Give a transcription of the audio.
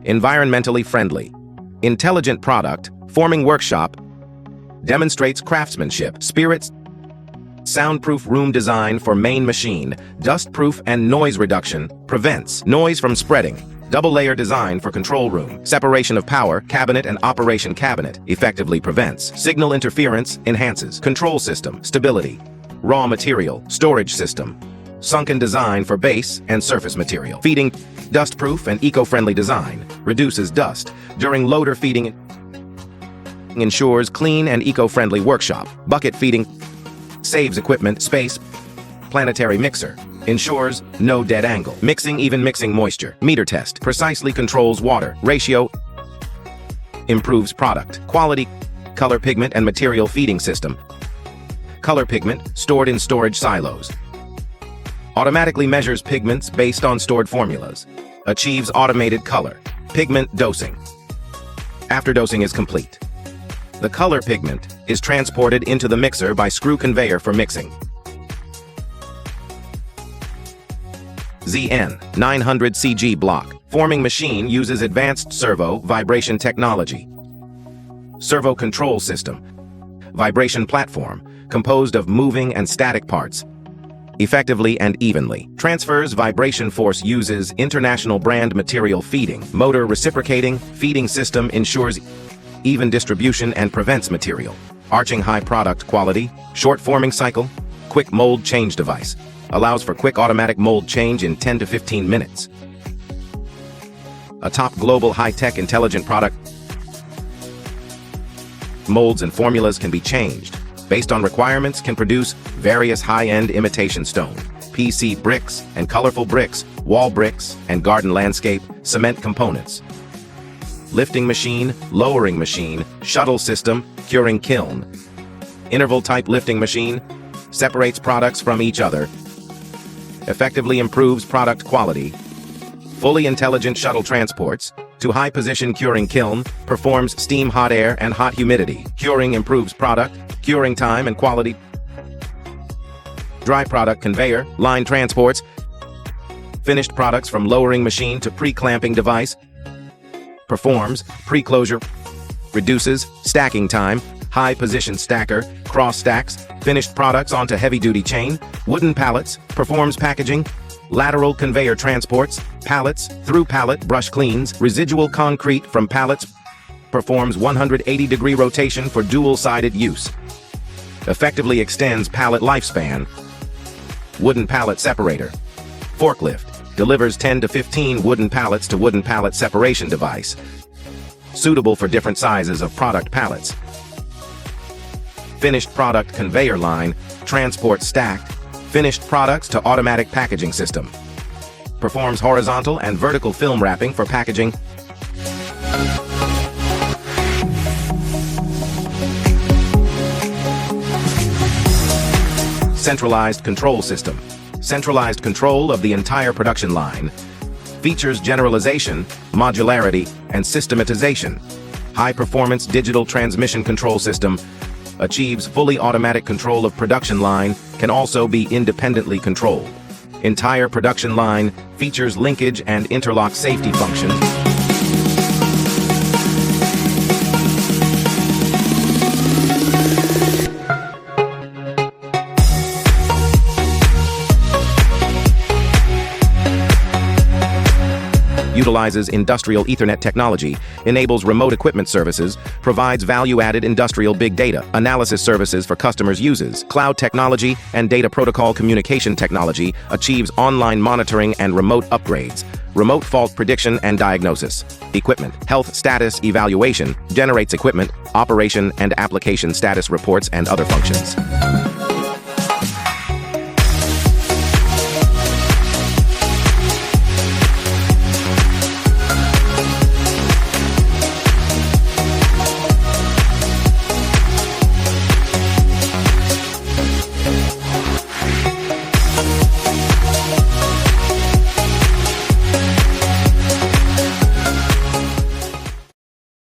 Environmentally friendly. Intelligent product, forming workshop, demonstrates craftsmanship, spirits, soundproof room design for main machine, dustproof and noise reduction, prevents noise from spreading, double-layer design for control room, separation of power, cabinet and operation cabinet, effectively prevents, signal interference, enhances, control system, stability, raw material, storage system, sunken design for base and surface material, feeding, dustproof and eco-friendly design, reduces dust during loader feeding, ensures clean and eco-friendly workshop, bucket feeding, saves equipment space, planetary mixer, ensures no dead angle, mixing even mixing moisture, meter test, precisely controls water, ratio, improves product, quality, color pigment and material feeding system, color pigment stored in storage silos, automatically measures pigments based on stored formulas, achieves automated color, pigment dosing. After dosing is complete, the color pigment is transported into the mixer by screw conveyor for mixing. ZN900CG block. Forming machine uses advanced servo vibration technology. Servo control system. Vibration platform, composed of moving and static parts. Effectively and evenly. Transfers vibration force uses international brand material feeding. Motor reciprocating, feeding system ensures even distribution and prevents material. Arching high product quality, short forming cycle, quick mold change device. Allows for quick automatic mold change in 10 to 15 minutes. A top global high-tech intelligent product. Molds and formulas can be changed. Based on requirements, can produce various high-end imitation stone, PC bricks and colorful bricks, wall bricks and garden landscape, cement components. Lifting machine, lowering machine, shuttle system, curing kiln. Interval type lifting machine, separates products from each other, effectively improves product quality. Fully intelligent shuttle transports to high position curing kiln, performs steam hot air and hot humidity. Curing improves product, curing time and quality. Dry product conveyor, line transports, finished products from lowering machine to pre-clamping device, performs pre-closure, reduces stacking time, high position stacker, cross stacks, finished products onto heavy-duty chain, wooden pallets, performs packaging, lateral conveyor transports, pallets, through pallet brush cleans, residual concrete from pallets, performs 180-degree rotation for dual-sided use, effectively extends pallet lifespan, wooden pallet separator, forklift, delivers 10 to 15 wooden pallets to wooden pallet separation device, suitable for different sizes of product pallets. Finished product conveyor line, transport stacked, finished products to automatic packaging system. Performs horizontal and vertical film wrapping for packaging. Centralized control system. Centralized control of the entire production line. Features generalization, modularity, and systematization. High-performance digital transmission control system. Achieves fully automatic control of production line, can also be independently controlled. Entire production line features linkage and interlock safety functions. Utilizes industrial Ethernet technology, enables remote equipment services, provides value-added industrial big data, analysis services for customers' uses, cloud technology and data protocol communication technology, achieves online monitoring and remote upgrades, remote fault prediction and diagnosis, equipment, health status evaluation, generates equipment, operation and application status reports and other functions.